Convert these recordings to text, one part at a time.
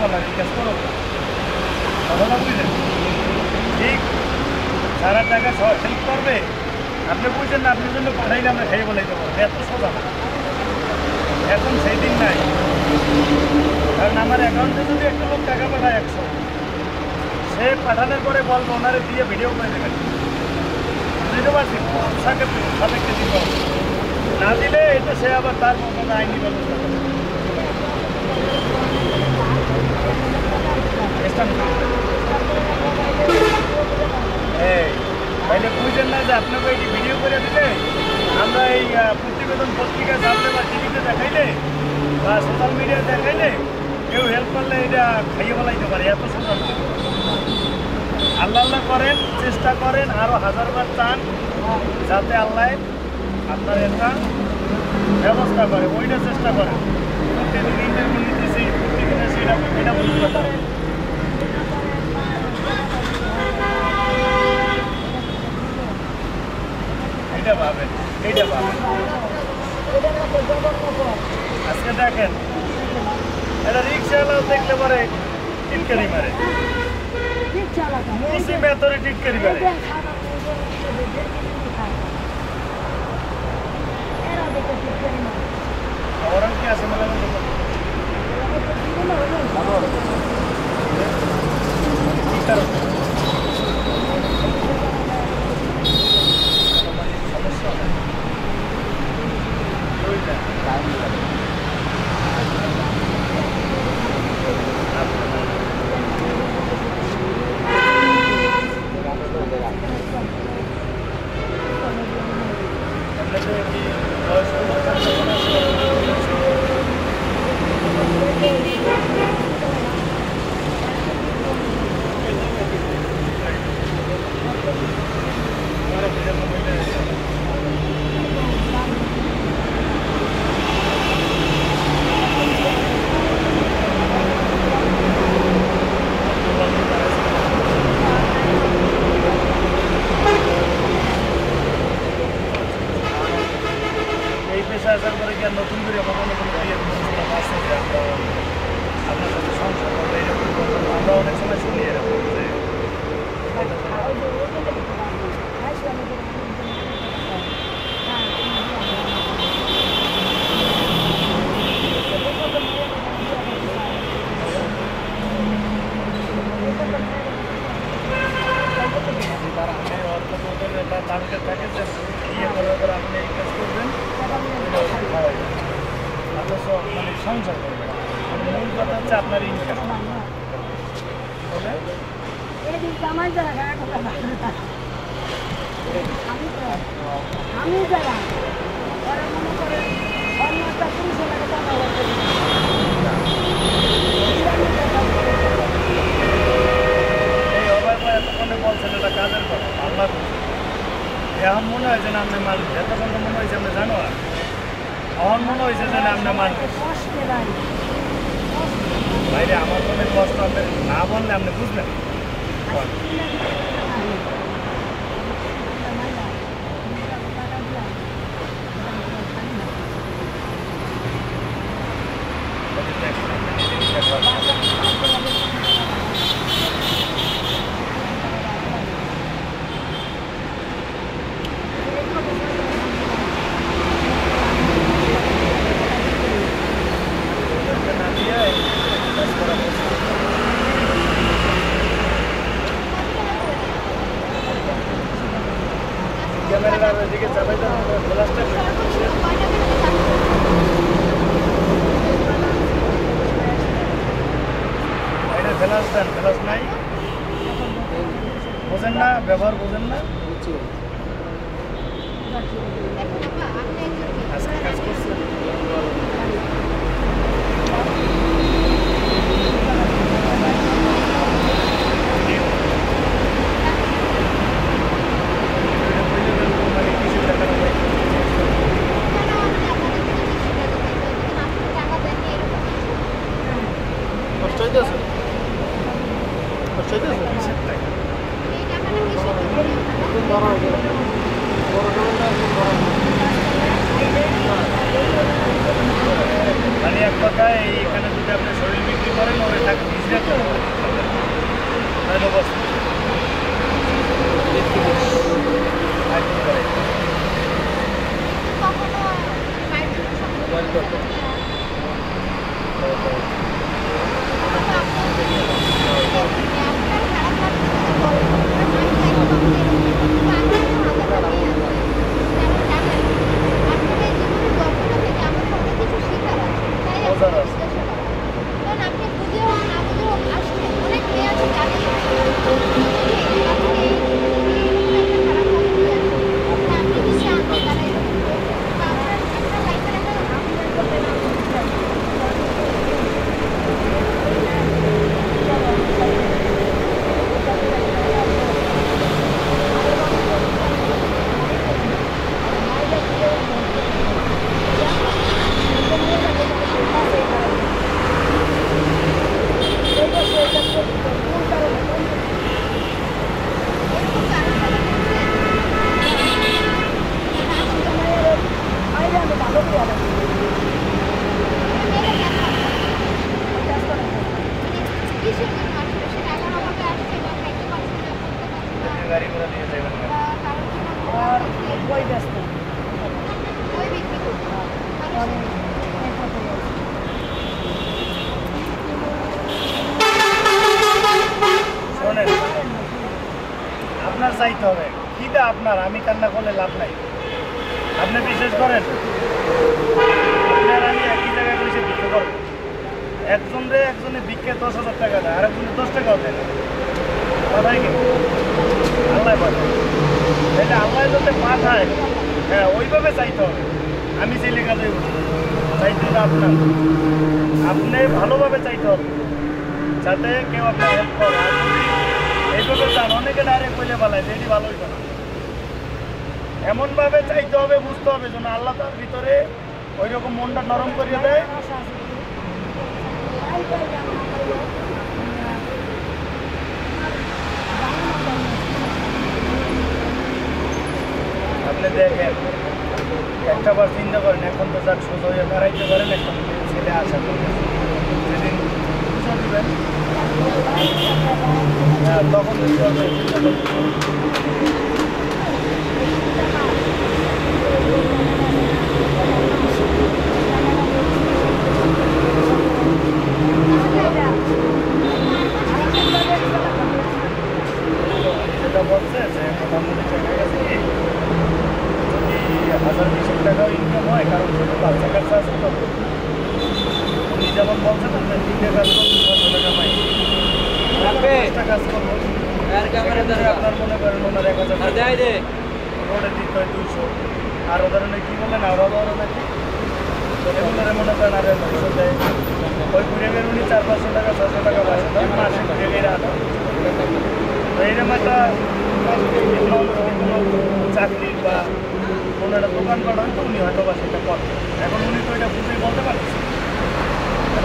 পারলাম এই কাজ করো কথাটা বুঝলেন ঠিক সারা টাকা হেল্প করবে আপনি বুঝছেন না আপনার জন্য পাঠাইলে আমরা খেয়ে বলাইতে পারবো এত সোজা না এখন সেই দিন নাই কারণ আমার অ্যাকাউন্টে যদি একটা লোক টাকা পাঠায় 100 সে পাঠানোর পরে বলবো ওনারে দিয়ে ভিডিও করে দেবেন বুঝতে পারছি সাপেক্ষে দিব না দিলে এটা সে আবার তার মতো আইনি ব্যবস্থা করবে তাইলে বুঝছেন না যে আপনাকে এই ভিডিও করে দিলে আমরা এই প্রতিবেদন পত্রিকায় ছাড়লে বা টিভিতে দেখাইলে বা সোশ্যাল মিডিয়ায় দেখাইলে কেউ হেল্প করলে এটা খাইয়ে ফেলাইতে পারে এত সোজা না আল্লাহ আল্লাহ করেন চেষ্টা করেন আরও 1000বার চান যাতে আল্লাহ আপনার একটা ব্যবস্থা করে ওইটা চেষ্টা করেন প্রতিদিন ইন্টারভিউ নিতেছি প্রতিদিন এটা বুঝতে পারেন এইটা পাবেন আজকে দেখেন এটা রিক্সাওয়ালা দেখলে পরে টিটকারি মারে ভেতরে টিটকারি মারে ওরা কি আছে মেলা আসার পরে কি আর নতুন করে আছে যে আমরা আপনার সাথে সংসার করবো এরকম আমরা অনেক সময় শুনি এরকম যে টার্গেট থাকে যে ইয়ে করার পর আপনি এই কাজ করবেন মানে সংসার করবেন মূল কথা হচ্ছে আপনার ইনকাম আমি যারা মনে করে অন্য একটা 300 টাকা এই অবাক এতক্ষণে বলছেন এটা কাজের কথা আল্লাহ এখন মনে হয়েছে না আপনি মানুষ এতক্ষণ তো মনে হয়েছে আপনি জানো আর আমার মনে হয়েছে যে আপনি মানুষ বাইরে আমার মনে কষ্ট আপনি না বললে আপনি বুঝলেন ক্যামেরার দিকে চাপাই দেন গ্লাসটা এটা গ্লাস দেন গ্লাস নাই বোঝেন না ব্যবহার বোঝেন না আজকে কাজ করছে মানে এক কথায় এখানে যদি আপনি শরীর বিক্রি করেন ওরে থাকবে এটা তো তাহলে বস গাড়ি করে দিয়ে যাবেন আর বই ব্যস্ত শোনেন আপনার চাইতে হবে কিটা আপনার আমি কান্না করলে লাভ নাই আপনি বিশ্বাস করেন আপনার আমি একই জায়গায় বসে ভিক্ষা করবো একজনে ভিক্ষে 10,000 টাকা দেয় আর একজনে 10 টাকাও দেয় না কথাই কিন্তু আল্লাহ পাঠায় তাহলে আল্লাহ যাতে পাঠায় হ্যাঁ ওইভাবে চাইতে হবে আমি ছেলে কাজে চাইতে হবে আপনার আপনি ভালোভাবে চাইতে হবে যাতে কেউ আপনার হেল্প করে আর যদি এইভাবে চান অনেকে ডাইরেক্ট কইলে পালায় এটি ভালো হইতো না এমনভাবে চাইতে হবে বুঝতে হবে যেন আল্লাহ তার ভিতরে ওই রকম মনটা নরম করিয়ে দেয় আপনি দেখেন একটা বার চিন্তা করেন এখন তো যাক সোজা হয়ে দাঁড়াইতে পারেন একটা ছেলে আশা করবে সেদিন বুঝা দিবেন হ্যাঁ তখন চিন্তা যেটা বলছে যে মোটামুটি চলে গেছে কি যদি 1,000-2,000 টাকাও ইনকাম হয় কারণ ছোটো বাচ্চা কাচ্চা আছে তো উনি যেমন বলছেন না 3টে কাজ করবো 600 টাকা পাই 5টা কাজ করবো আপনার মনে করেন ওনার 1,000 রোডে দিতে হয় 200 আর ধরনের কী বলেন আরও বড় নাকি এগুলোরে মনে করেন আর 200 দেয় ওই ঘুরে গেলে উনি 400-500 টাকা 600 টাকা পায় মাসে ঘুরে গেলে আটা তো এইরকম একটা চাকরি বা কোনো একটা দোকান করা হয়তো উনি হয়তো বা সেটা করবেন এখন উনি তো এটা বুঝেই বলতে পারছেন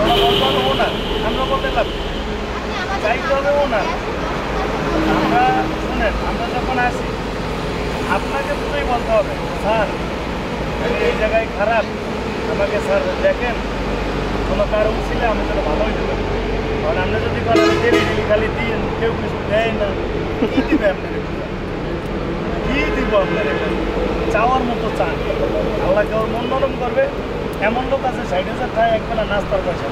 ওরা বলতে হবে ও না আমরা বলতে লাগবে চাইতে হবে ও না আমরা শুনেন আমরা যখন আসি আপনাকে বুঝেই বলতে হবে স্যার আমি এই জায়গায় খারাপ আমাকে স্যার দেখেন কোনো কারণ ছিল আমি যেন ভালো হইতে পারি কারণ আপনি যদি বলেন ডেলি খালি দিন কেউ কিছু দেয় না কী দিবে আপনার কী দিব আপনার চাওয়ার মতো চান আল্লাহকে ওর মন নরম করবে এমন লোক আছে 60,000 টাকা একবেলা নাস্তার পয়সা